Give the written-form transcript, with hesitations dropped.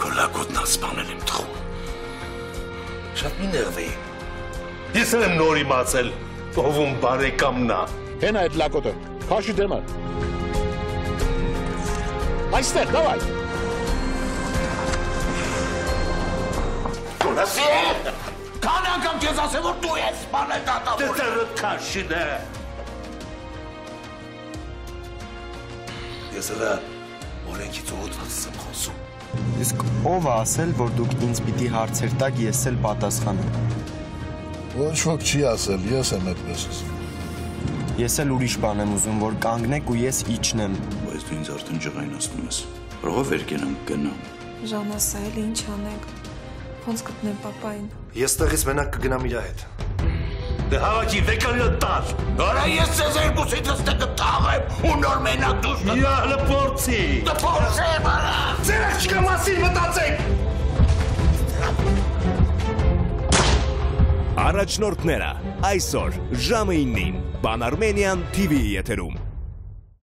Քո լակոտն ասպանել եմ տխում։ Շատ մի նեղվեի։ Ես եմ նոր իմացել, ով բարեկամն է։ Հեն այդ լակոտը, քաշի դեմը։ Այստեղ, դավայ։ Դուրասի է։ Քան անգամ քեզ ասեմ, որ դու ես սպանել դատավորը։ Դե քաշի դե։ Ես հրա օրենքից ուղղված եմ խոսում։ Իսկ ով է ասել, որ դուք ինձ պիտի հարցեր տաք, ես էլ պատասխանեմ։ Ոչ ոք չի ասել, ես եմ այդպես ասում։ Ես էլ ուրիշ բան եմ ուզում, որ կանգնեք ու ես իջնեմ։ Բայց դու ինձ արդեն ջղայնացնում ես։ Որով վերկենամ գնամ։ Ժանասա, էլ ինչ անենք։ Ոնց գտնեմ պապային։ Ես տեղից մենակ կգնամ իր հետ։ Դե հավաքի վեկանյա տար։ Արա ես ձեզ երկուսից ստե կտաղեմ ու նոր մենակ դուս։ Իա հլը փորձի։ Դե փորձեմ արա։ Ձեր աղջկա մասին մտածեք։ Առաջնորդները այսօր ժամը 9-ին Pan Armenian TV եթերում։